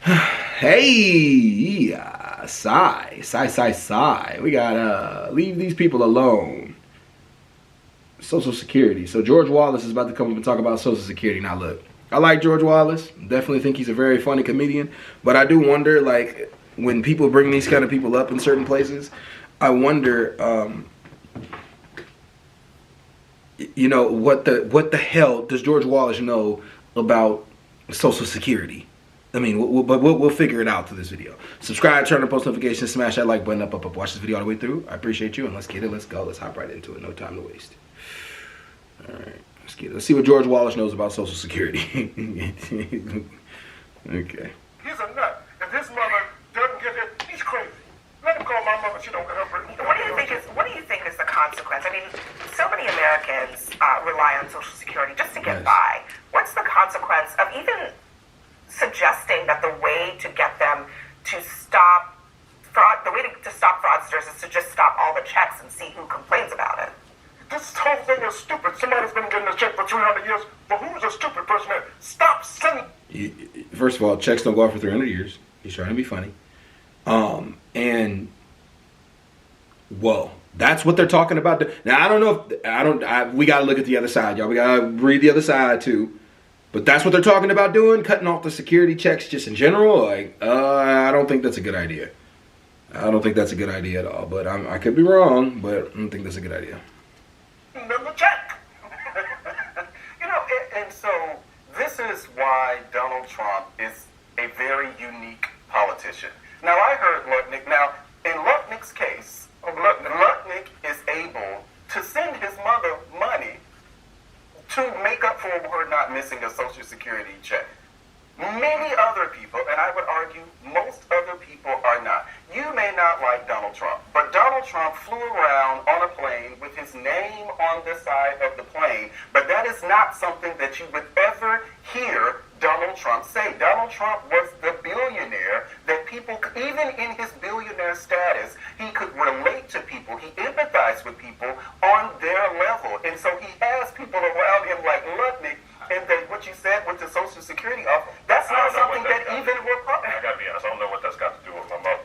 Hey, sigh. We gotta leave these people alone. Social Security. So George Wallace is about to come up and talk about Social Security. Now look, I like George Wallace. Definitely think he's a very funny comedian. But I do wonder, like, when people bring these kind of people up in certain places, I wonder, what the hell does George Wallace know about Social Security? I mean, we'll figure it out through this video. Subscribe, turn on post notifications, smash that like button up. Watch this video all the way through. I appreciate you, and let's get it. Let's go. Let's hop right into it. No time to waste. All right, let's get it. Let's see what George Wallace knows about Social Security. Okay. He's a nut. If his mother doesn't get it, he's crazy. Let him call my mother. She don't help her. What do you think is the consequence? I mean, so many Americans rely on Social Security just to get by. What's the consequence of even suggesting that the way to get them to stop fraud, the way to stop fraudsters is to just stop all the checks and see who complains about it? This whole thing is stupid. Somebody's been getting a check for 300 years. But who's a stupid person? Stop sending. First of all, checks don't go out for 300 years. He's trying to be funny. And whoa, that's what they're talking about. Now I don't know if we gotta look at the other side, y'all. We gotta read the other side too. But that's what they're talking about doing, cutting off the security checks just in general. Like, I don't think that's a good idea. I don't think that's a good idea at all. But I could be wrong, but I don't think that's a good idea. Another check. And so this is why Donald Trump is a very unique politician. Now, I heard Lutnick. Now, in Lutnick's case, Lutnick is able to send his mother money to make up for her not missing a Social Security check. Many other people, and I would argue most other people are not. You may not like Donald Trump, but Donald Trump flew around on a plane with his name on the side of the plane, but that is not something that you would ever hear Donald Trump say. Donald Trump was the billionaire that people, even in his billionaire status, he could relate to people. He empathized with people on their level. And so he has people around him like Lutnick, and that what you said with the Social Security office, that's not something that even Republicans. I gotta be honest, I don't know what that's got to do with my mother.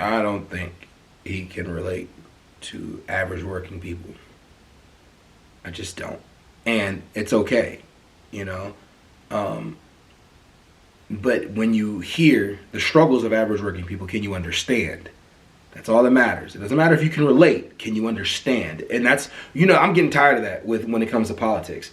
I don't think he can relate to average working people. I just don't. And it's okay, but when you hear the struggles of average working people, can you understand? That's all that matters. It doesn't matter if you can relate. Can you understand? And that's, I'm getting tired of that when it comes to politics.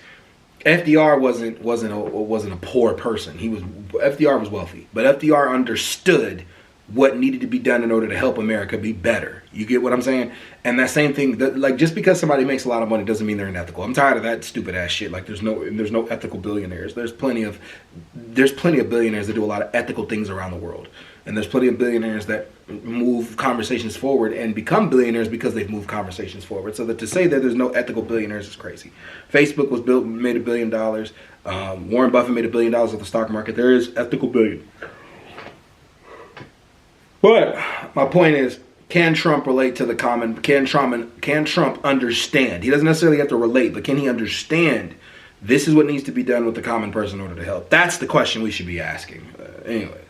FDR wasn't a poor person. FDR was wealthy, but FDR understood what needed to be done in order to help America be better. You get what I'm saying? And that same thing, just because somebody makes a lot of money doesn't mean they're unethical. I'm tired of that stupid ass shit. Like there's no ethical billionaires. There's plenty of billionaires that do a lot of ethical things around the world. And there's plenty of billionaires that move conversations forward and become billionaires because they've moved conversations forward. So that to say that there's no ethical billionaires is crazy. Facebook made $1 billion. Warren Buffett made $1 billion off the stock market. There is ethical billion. But my point is, can Trump relate to the common? Can Trump understand? He doesn't necessarily have to relate, but can he understand? This is what needs to be done with the common person in order to help. That's the question we should be asking. Anyway.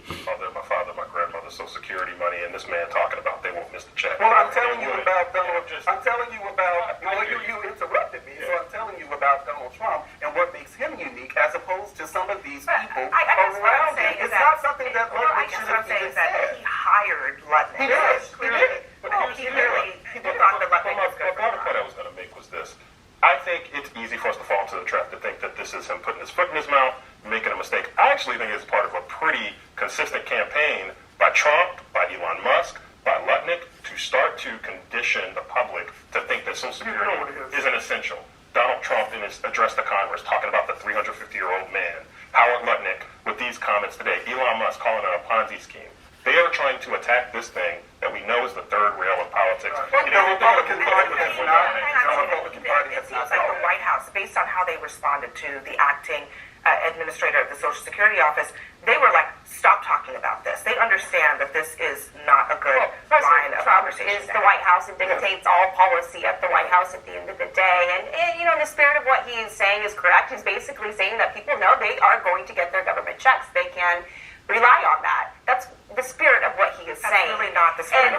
My father, my grandmother, Social Security money, and this man talking about they won't miss the check. Well, I'm telling you about Donald. You interrupted me, so I'm telling you about Donald Trump and what makes him unique as opposed to some of these people around him. It's not something that Lutnick should have even said. He hired Lutnick. He did. People thought that Lutnick was good. The point I was going to make was this. I think it's easy for us to fall into the trap to think that this is him putting his foot in his mouth, making a mistake. I actually think it's part of a pretty consistent campaign by Trump, by Elon Musk, by Lutnick, to start to condition the public to think that Social Security isn't essential. Donald Trump, in his address to Congress, talking about the 350-year-old man. Howard Lutnick, with these comments today. Elon Musk calling it a Ponzi scheme. They are trying to attack this thing that we know is the third rail of politics. The Republican Party has not. It seems like the White House, based on how they responded to the acting administrator of the Social Security office, they were like, stop talking about this. They understand that this is not a good line of conversation. Is the White House and dictates all policy at the White House at the end of the day. And the spirit of what he's saying is correct. He's basically saying that people know they are going to get their government checks. this morning.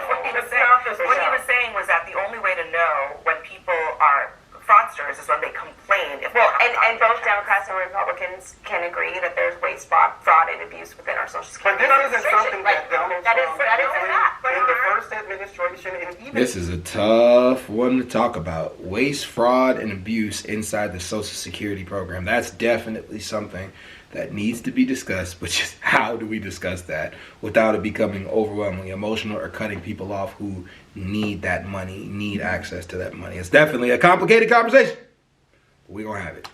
What he was saying was that the only way to know when people are fraudsters is when they complain. And both Democrats and Republicans can agree that there's waste, fraud, and abuse within our Social Security. But this isn't something that Donald that is Trump a fact. in the first administration, and even This is a tough one to talk about. Waste, fraud, and abuse inside the Social Security program. That's definitely something that needs to be discussed, but just how do we discuss that without it becoming overwhelmingly emotional or cutting people off who need that money, need access to that money? It's definitely a complicated conversation. We're going to have it.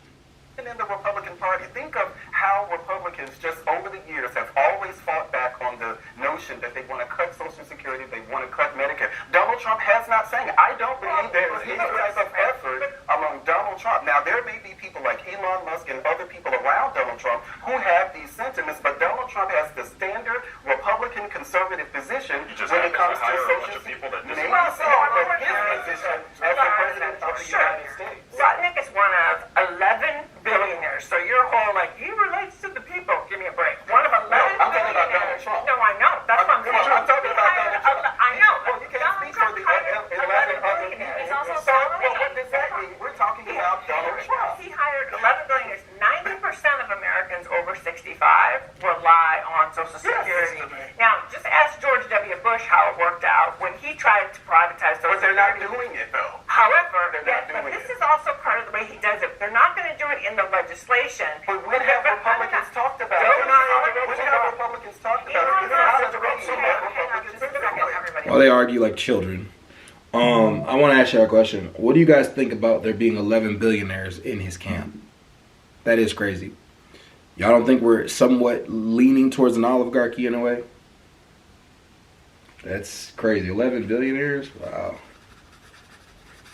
in the Republican Party, think of how Republicans just over the years have always fought back on the notion that they want to cut Social Security, they want to cut Medicare. Donald Trump has not saying it. I don't believe there is any type of effort among Donald Trump. Now, there may be people like Elon Musk and other people around Donald Trump who have these sentiments, but Donald Trump has the standard Republican conservative position when it comes to Social Security. Maybe so, but his position as the President of the United States. Nick is one of 11 billionaires. So your whole, like, he relates to the people. Give me a break. One of 11 I'm talking about billionaires. Donald Trump. No, I know. That's what I'm saying. I'm talking about Donald Trump. I know. Well, you can't speak for the 11 other people. It's also So, well, what does that mean? We're talking about Donald Trump. He hired 11 billionaires. 90% of Americans over 65 rely on Social Security. Now, just ask George W. Bush how it worked out when he tried to privatize Social But they're not Security. doing it, though. However, They're not doing this it. is also part of the way he does it. They're not going to do it in the legislation. But when have Republicans talked about it? Don't When have Republicans talked about it? It's not a reason that Republicans do it. Well, they argue like children. I want to ask you a question. What do you guys think about there being 11 billionaires in his camp? That is crazy. Y'all don't think we're somewhat leaning towards an oligarchy in a way? That's crazy. 11 billionaires? Wow.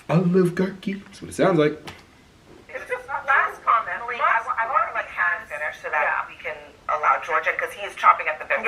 Oligarchy. That's what it sounds like. Last comment. I want to let Karen finish so that we can allow George in because he is chomping at the bit.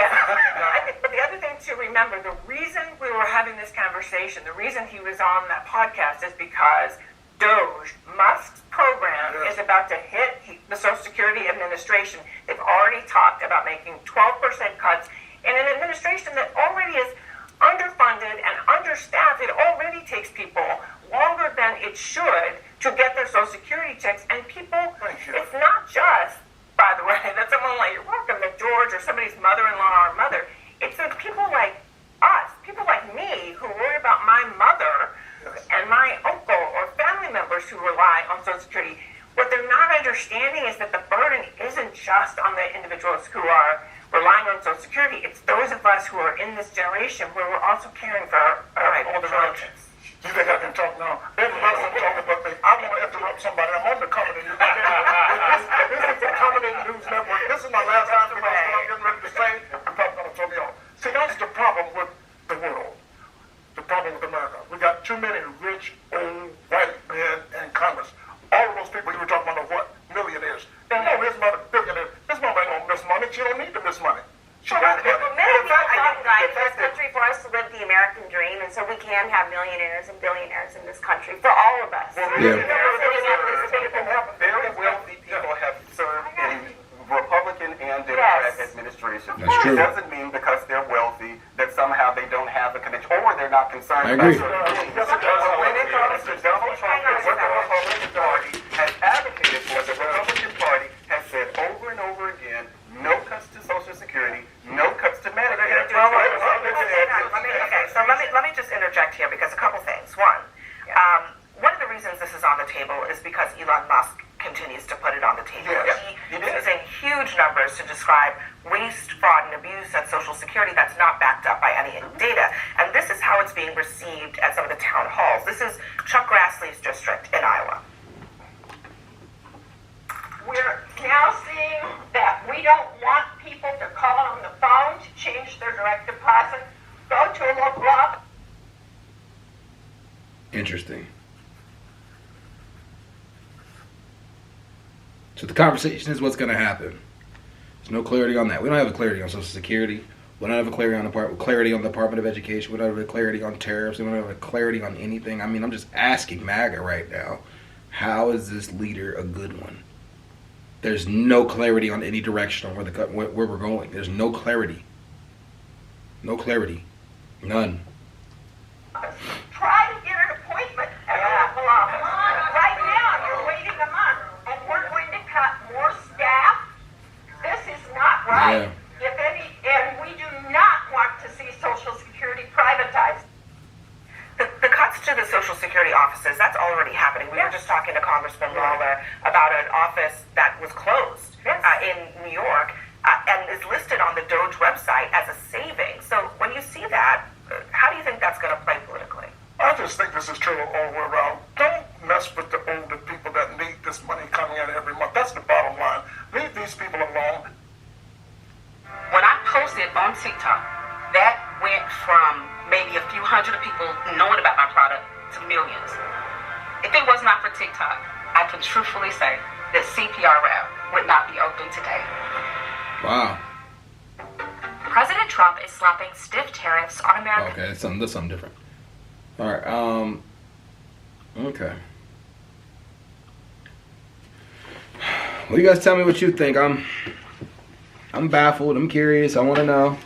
But the other thing to remember, the reason we were having this conversation, the reason he was on that podcast is because Doge, Musk's program, is about to hit the Social Security Administration. They've already talked about making 12% cuts in an administration that already is underfunded and understaffed. It already takes people longer than it should to get their Social Security checks. And people, it's not just, by the way, that someone like, you're welcome, that George or somebody's mother-in-law or mother. It's the people like us, people like me who worry about my mother and my uncle or family members who rely on Social Security. What they're not understanding is that the burden isn't just on the individuals who are relying on Social Security. It's those of us who are in this generation where we're also caring for our older relatives. You think I can talk now? Everybody's talking about me. I want to interrupt somebody. I'm on the Comedy News Network. This is the Comedy News Network. This is my last time because I'm getting ready to say, I'm probably going to throw me off. See, that's the problem with the world. The problem with America. We got too many rich, old, white men in Congress. All of those people you were talking about are what? Millionaires. You know, his mother, billionaire. His mama ain't going to miss money. She don't need to miss money. She got money. This country for us to live the American dream, and so we can have millionaires and billionaires in this country for all of us. Yeah. Very wealthy people have served in Republican and Democrat administration. That's true. It doesn't mean because they're wealthy that somehow they don't have a connection or they're not concerned I agree. about certain things. When it comes to Donald Trump and what the Republican Party has advocated for, the Republican Party has said over and over again, no cuts to Social Security, no cuts to Medicare. Okay, so let me just interject here because a couple things. One of the reasons this is on the table is because Elon Musk continues to put it on the table. He's using huge numbers to describe waste, fraud, and abuse at Social Security that's not backed up by any data. And this is how it's being received at some of the town halls. This is Chuck Grassley's district in Iowa. We're now seeing that we don't want people to call on the phone to change their direct deposit. Go to a local office. Interesting. So the conversation is what's going to happen. There's no clarity on that. We don't have a clarity on Social Security. We don't have a clarity on the Department of Education. We don't have a clarity on tariffs. We don't have a clarity on anything. I mean, I'm just asking MAGA right now, how is this leader a good one? There's no clarity on any direction on where we're going. There's no clarity. No clarity. None. Try to get an appointment at a local office. Right now, you're waiting a month, and we're going to cut more staff. This is not right. Yeah. If any, and we do not want to see Social Security privatized. The cuts to the Social Security offices, that's already happening. We were just talking to Congressman Lawler about an office that was closed in New York and is listed on the Doge website as a saving. So when you see that, how do you think that's going to play politically? I just think this is true all the way around. Don't mess with the older people that need this money coming in every month. That's the bottom line. Leave these people alone. When I posted on TikTok, that went from maybe a few hundred of people knowing about my product to millions. If it was not for TikTok, I can truthfully say that CPR Rap would not be open today. Wow. President Trump is slapping stiff tariffs on America. Okay, that's something different. All right. Okay. Well, you guys tell me what you think. I'm baffled. I'm curious. I want to know.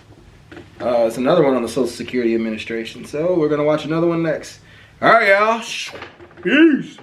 It's another one on the Social Security Administration. So we're gonna watch another one next. All right, y'all. Peace.